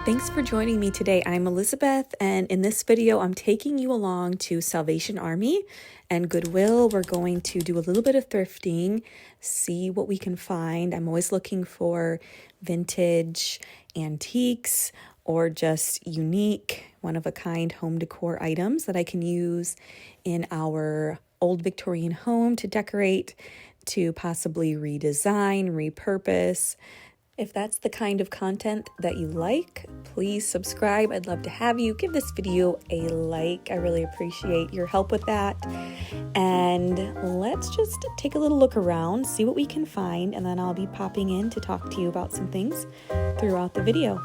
Thanks for joining me today. I'm Elizabeth, and in this video, I'm taking you along to Salvation Army and Goodwill. We're going to do a little bit of thrifting, see what we can find. I'm always looking for vintage antiques or just unique, one-of-a-kind home decor items that I can use in our old Victorian home to decorate, to possibly redesign, repurpose. If that's the kind of content that you like, please subscribe. I'd love to have you. Give this video a like. I really appreciate your help with that. And let's just take a little look around, see what we can find, and then I'll be popping in to talk to you about some things throughout the video.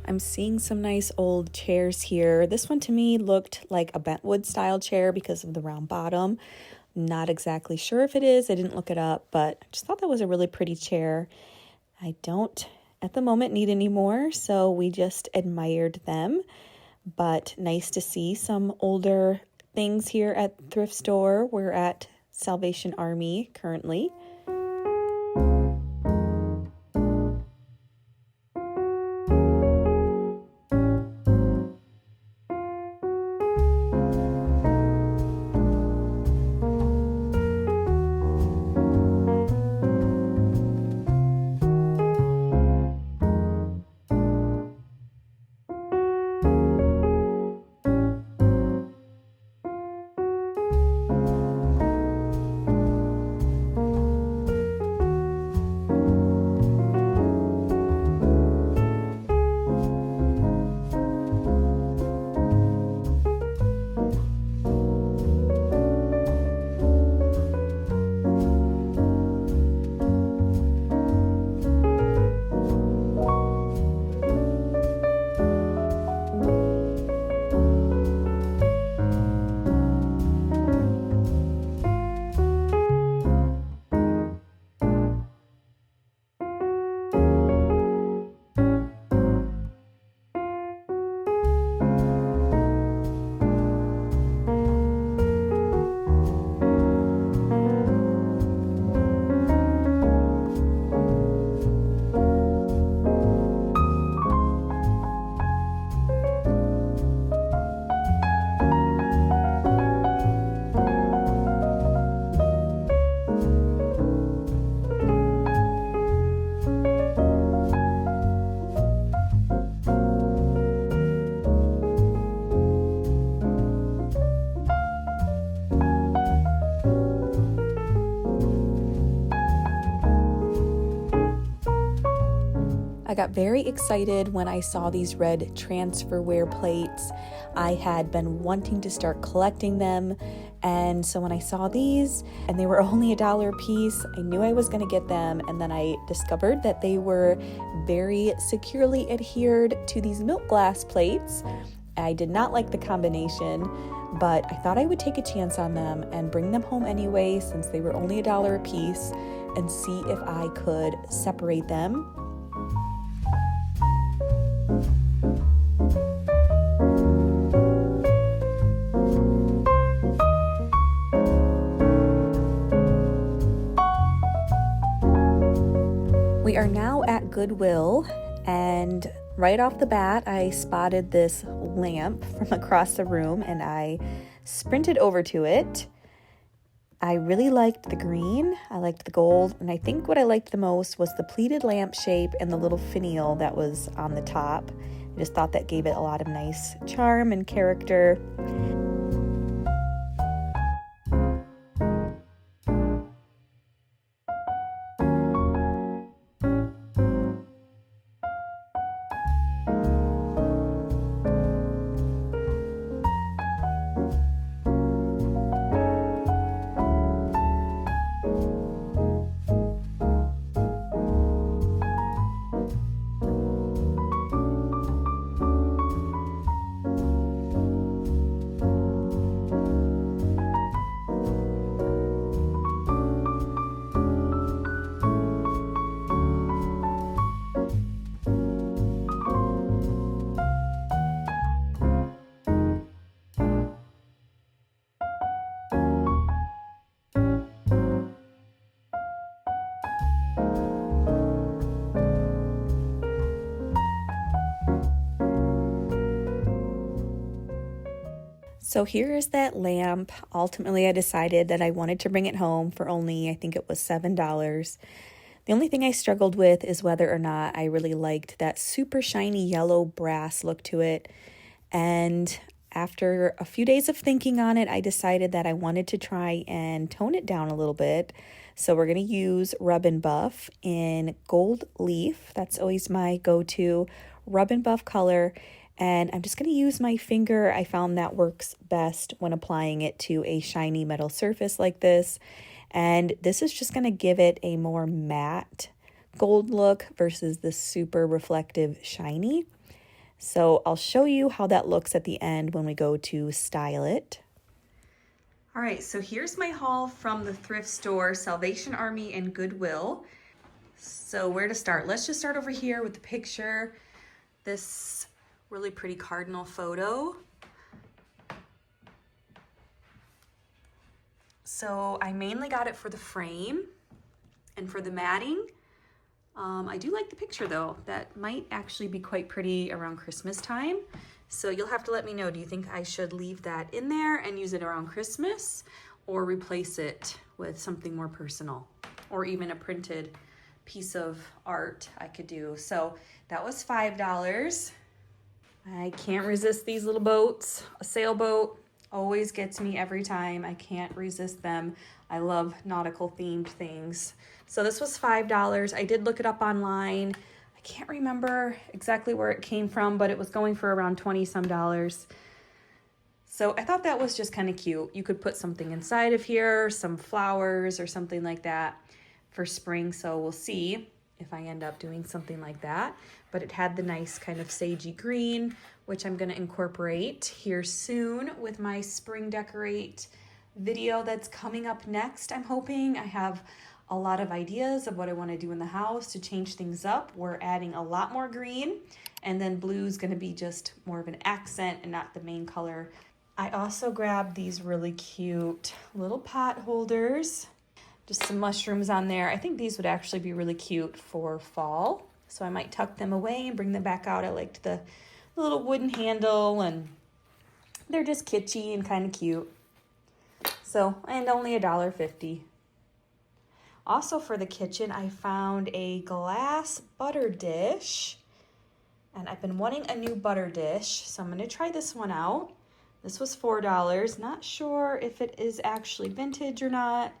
I'm seeing some nice old chairs here. This one to me looked like a bentwood style chair because of the round bottom. Not exactly sure if it is. I didn't look it up, but I just thought that was a really pretty chair. I don't at the moment need any more, so we just admired them. But nice to see some older things here at thrift store. We're at Salvation Army currently. I got very excited when I saw these red transferware plates. I had been wanting to start collecting them, and so when I saw these and they were only $1 a piece, I knew I was going to get them. And then I discovered that they were very securely adhered to these milk glass plates I did not like the combination, but I thought I would take a chance on them and bring them home anyway since they were only $1 a piece and see if I could separate them. We are now at Goodwill, and right off the bat, I spotted this lamp from across the room and I sprinted over to it. I really liked the green, I liked the gold, and I think what I liked the most was the pleated lamp shape and the little finial that was on the top. I just thought that gave it a lot of nice charm and character. So here is that lamp. Ultimately, I decided that I wanted to bring it home for only, I think it was $7. The only thing I struggled with is whether or not I really liked that super shiny yellow brass look to it. And after a few days of thinking on it, I decided that I wanted to try and tone it down a little bit. So we're going to use Rub and Buff in Gold Leaf. That's always my go-to Rub and Buff color. And I'm just going to use my finger. I found that works best when applying it to a shiny metal surface like this. And this is just going to give it a more matte gold look versus the super reflective shiny. So I'll show you how that looks at the end when we go to style it. All right, so here's my haul from the thrift store, Salvation Army and Goodwill. So where to start? Let's just start over here with the picture. This really pretty cardinal photo. So I mainly got it for the frame and for the matting. I do like the picture though. That might actually be quite pretty around Christmas time. So you'll have to let me know, do you think I should leave that in there and use it around Christmas or replace it with something more personal or even a printed piece of art I could do? So that was $5. I can't resist these little boats. A sailboat always gets me every time. I can't resist them. I love nautical themed things. So this was $5. I did look it up online. I can't remember exactly where it came from, but it was going for around 20 some dollars. So I thought that was just kind of cute. You could put something inside of here, some flowers or something like that for spring. So we'll see if I end up doing something like that. But it had the nice kind of sagey green, which I'm going to incorporate here soon with my spring decorate video that's coming up next. I'm hoping. I have a lot of ideas of what I want to do in the house to change things up. We're adding a lot more green, and then blue is going to be just more of an accent and not the main color. I also grabbed these really cute little pot holders. Just some mushrooms on there. I think these would actually be really cute for fall. So I might tuck them away and bring them back out. I liked the little wooden handle and they're just kitschy and kind of cute. So, and only $1.50. Also for the kitchen, I found a glass butter dish. And I've been wanting a new butter dish. So I'm going to try this one out. This was $4. Not sure if it is actually vintage or not,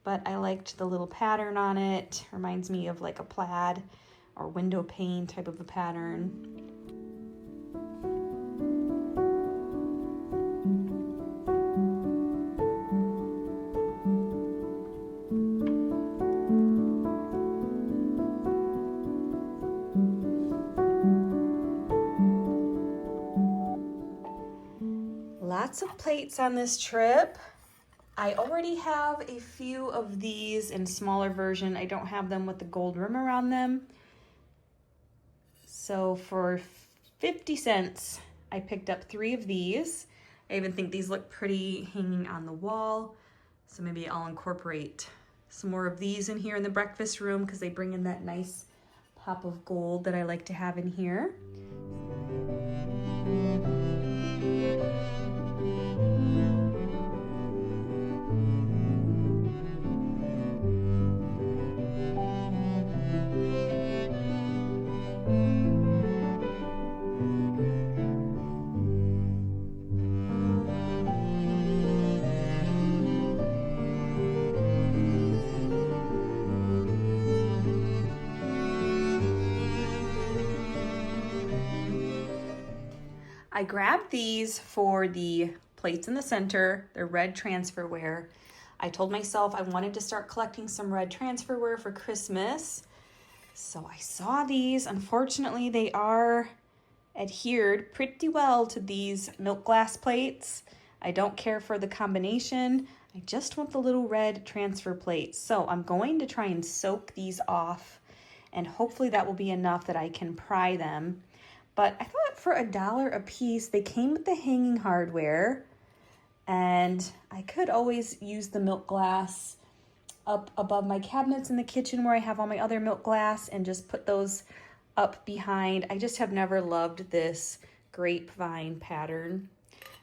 but I liked the little pattern on it. Reminds me of like a plaid or window pane type of a pattern. Lots of plates on this trip. I already have a few of these in smaller version. I don't have them with the gold rim around them. So for 50 cents, I picked up 3 of these. I even think these look pretty hanging on the wall. So maybe I'll incorporate some more of these in here in the breakfast room because they bring in that nice pop of gold that I like to have in here. I grabbed these for the plates in the center. They're red transferware. I told myself I wanted to start collecting some red transferware for Christmas. So I saw these. Unfortunately, they are adhered pretty well to these milk glass plates. I don't care for the combination. I just want the little red transfer plates. So I'm going to try and soak these off, and hopefully that will be enough that I can pry them. But I thought for $1 a piece, they came with the hanging hardware, and I could always use the milk glass up above my cabinets in the kitchen where I have all my other milk glass and just put those up behind. I just have never loved this grapevine pattern,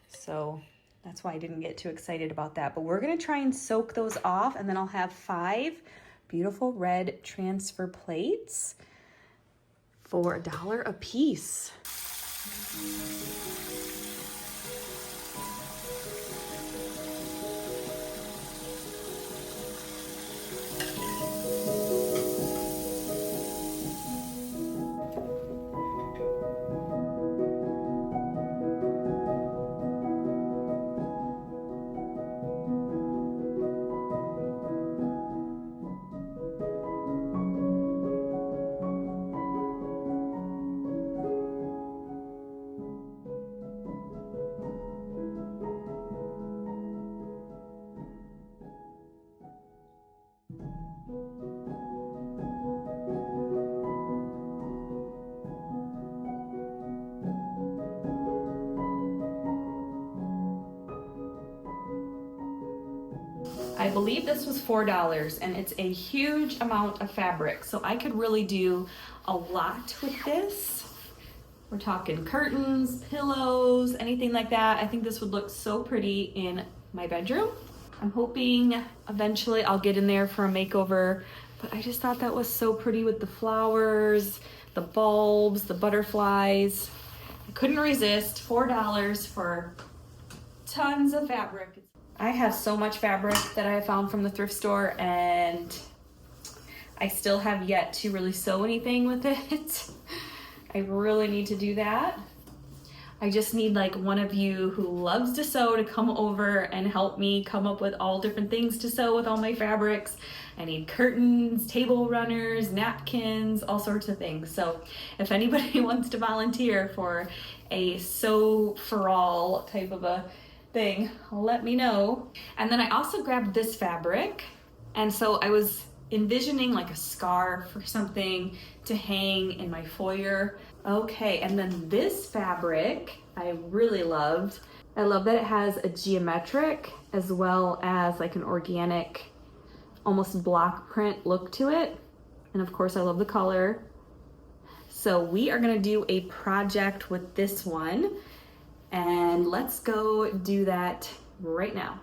so that's why I didn't get too excited about that. But we're gonna try and soak those off, and then I'll have 5 beautiful red transfer plates for $1 a piece. I believe this was $4, and it's a huge amount of fabric, so I could really do a lot with this. We're talking curtains, pillows, anything like that. I think this would look so pretty in my bedroom. I'm hoping eventually I'll get in there for a makeover, but I just thought that was so pretty with the flowers, the bulbs, the butterflies. I couldn't resist. $4 for tons of fabric. I have so much fabric that I found from the thrift store, and I still have yet to really sew anything with it. I really need to do that. I just need like one of you who loves to sew to come over and help me come up with all different things to sew with all my fabrics. I need curtains, table runners, napkins, all sorts of things. So if anybody wants to volunteer for a sew for all type of a thing, let me know. And then I also grabbed this fabric, and so I was envisioning like a scarf or something to hang in my foyer. Okay, and then this fabric I really loved. I love that it has a geometric as well as like an organic, almost block print look to it. And of course I love the color. So we are gonna do a project with this one, and let's go do that right now.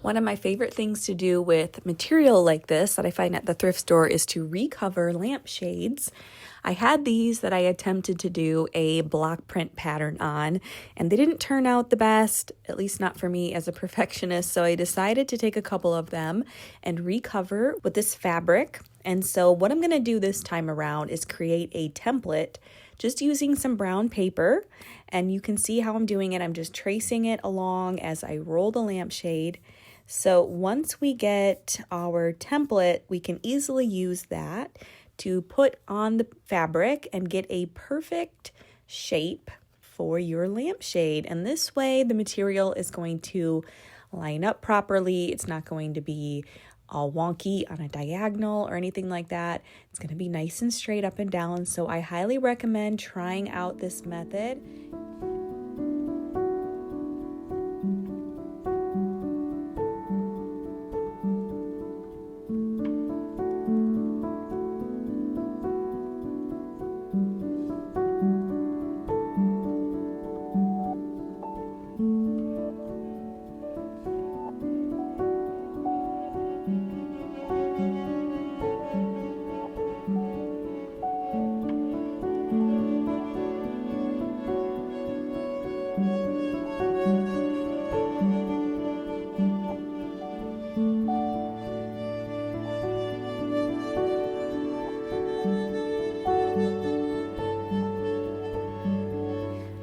One of my favorite things to do with material like this that I find at the thrift store is to recover lampshades. I had these that I attempted to do a block print pattern on, and they didn't turn out the best, at least not for me as a perfectionist. So I decided to take a couple of them and recover with this fabric. And so what I'm gonna do this time around is create a template just using some brown paper. And you can see how I'm doing it. I'm just tracing it along as I roll the lampshade. So once we get our template, we can easily use that to put on the fabric and get a perfect shape for your lampshade. And this way the material is going to line up properly. It's not going to be all wonky on a diagonal or anything like that. It's going to be nice and straight up and down. So I highly recommend trying out this method.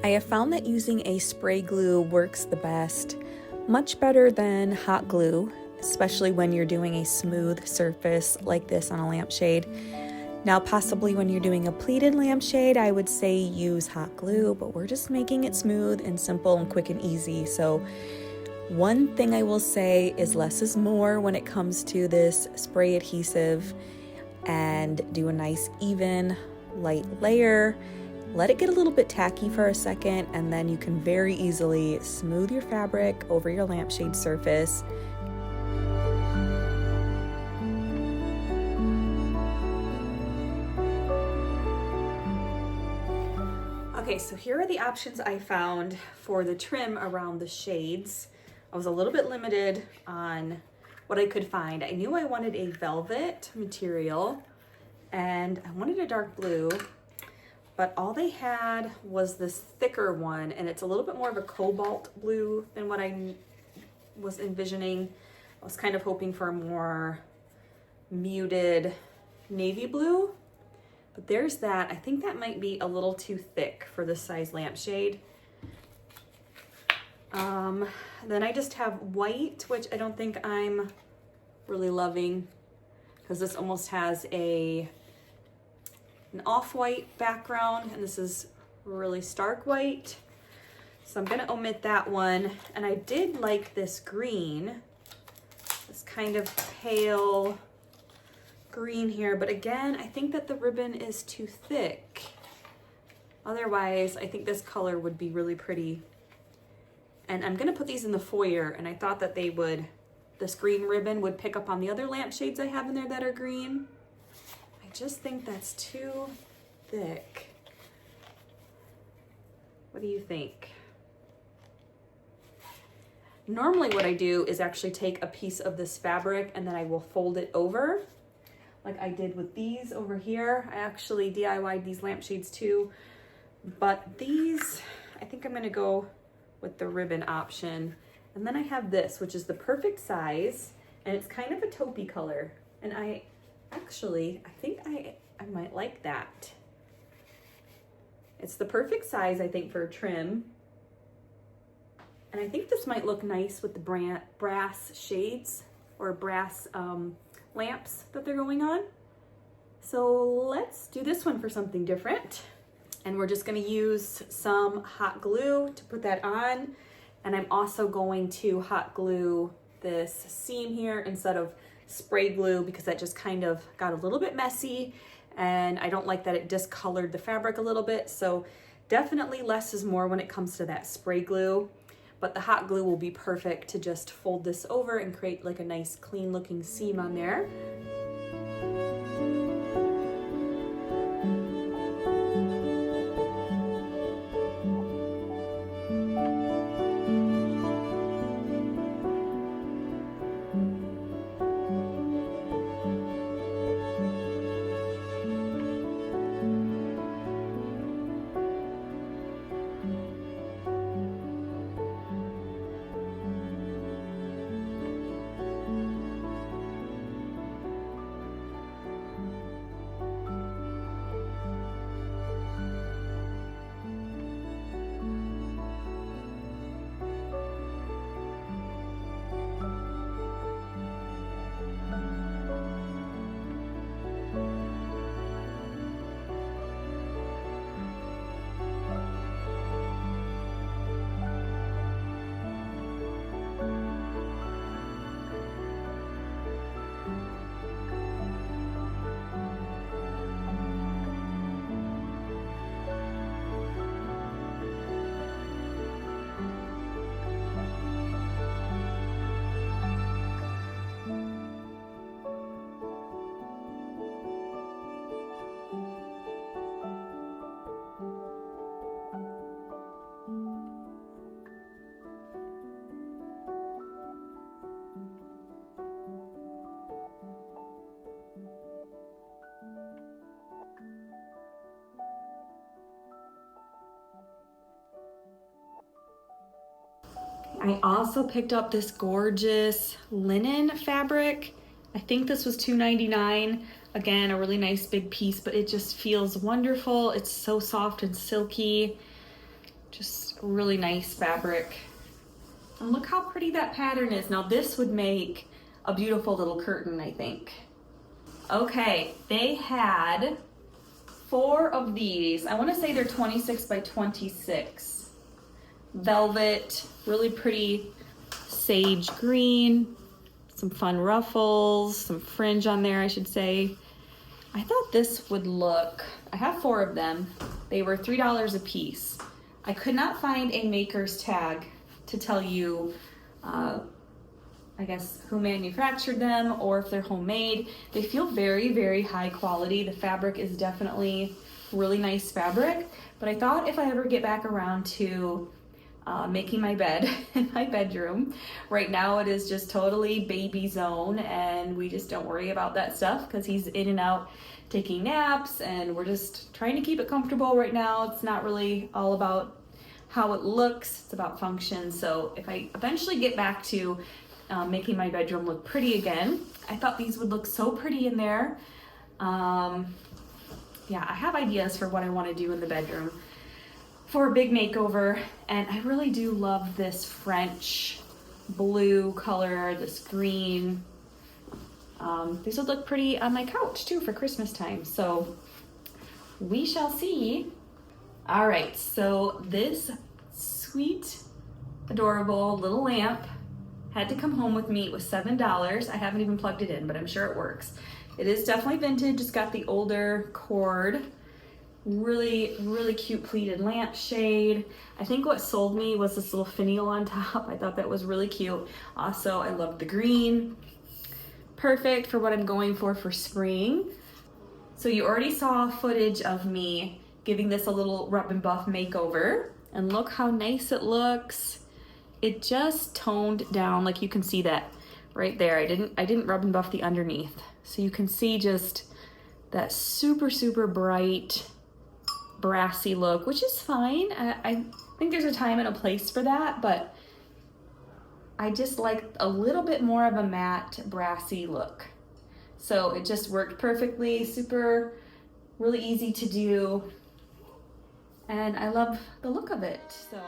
I have found that using a spray glue works the best, much better than hot glue, especially when you're doing a smooth surface like this on a lampshade. Now, possibly when you're doing a pleated lampshade, I would say use hot glue, but we're just making it smooth and simple and quick and easy. So one thing I will say is less is more when it comes to this spray adhesive, and do a nice even light layer. Let it get a little bit tacky for a second, and then you can very easily smooth your fabric over your lampshade surface. Okay, so here are the options I found for the trim around the shades. I was a little bit limited on what I could find. I knew I wanted a velvet material and I wanted a dark blue, but all they had was this thicker one, and it's a little bit more of a cobalt blue than what I was envisioning. I was kind of hoping for a more muted navy blue, but there's that. I think that might be a little too thick for this size lampshade. Then I just have white, which I don't think I'm really loving, because this almost has an off-white background, and this is really stark white. So I'm gonna omit that one. And I did like this green, this kind of pale green here, but again, I think that the ribbon is too thick. Otherwise, I think this color would be really pretty. And I'm gonna put these in the foyer, and I thought that this green ribbon would pick up on the other lampshades I have in there that are green. I just think that's too thick. What do you think? Normally what I do is actually take a piece of this fabric and then I will fold it over, like I did with these over here. I actually DIY'd these lampshades too, but these, I think I'm gonna go with the ribbon option. And then I have this, which is the perfect size, and it's kind of a taupey color. And I think I might like that. It's the perfect size, I think, for a trim. And I think this might look nice with the brass shades or brass lamps that they're going on. So let's do this one for something different. And we're just gonna use some hot glue to put that on. And I'm also going to hot glue this seam here instead of spray glue, because that just kind of got a little bit messy, and I don't like that it discolored the fabric a little bit. So definitely less is more when it comes to that spray glue, but the hot glue will be perfect to just fold this over and create like a nice clean looking seam on there. I also picked up this gorgeous linen fabric. I think this was $2.99. Again, a really nice big piece, but it just feels wonderful. It's so soft and silky. Just really nice fabric. And look how pretty that pattern is. Now this would make a beautiful little curtain, I think. Okay, they had 4 of these. I want to say they're 26 by 26. Velvet, really pretty sage green, some fun ruffles, some fringe on there, I should say. I thought this would look, I have 4 of them. They were $3 a piece. I could not find a maker's tag to tell you, I guess, who manufactured them or if they're homemade. They feel very, very high quality. The fabric is definitely really nice fabric, but I thought if I ever get back around to making my bed in my bedroom, right now it is just totally baby zone and we just don't worry about that stuff because he's in and out taking naps and we're just trying to keep it comfortable right now. It's not really all about how it looks, it's about function. So if I eventually get back to making my bedroom look pretty again, I thought these would look so pretty in there. Yeah, I have ideas for what I want to do in the bedroom for a big makeover, and I really do love this French blue color, this green. These would look pretty on my couch too for Christmas time, so we shall see. All right, so this sweet, adorable little lamp had to come home with me. It was $7. I haven't even plugged it in, but I'm sure it works. It is definitely vintage. It's got the older cord. Really, really cute pleated lampshade. I think what sold me was this little finial on top. I thought that was really cute. Also, I love the green. Perfect for what I'm going for spring. So you already saw footage of me giving this a little rub and buff makeover. And look how nice it looks. It just toned down, like you can see that right there. I didn't rub and buff the underneath. So you can see just that super, super bright, brassy look, which is fine. I think there's a time and a place for that, but I just like a little bit more of a matte, brassy look. So it just worked perfectly, super, really easy to do. And I love the look of it, so.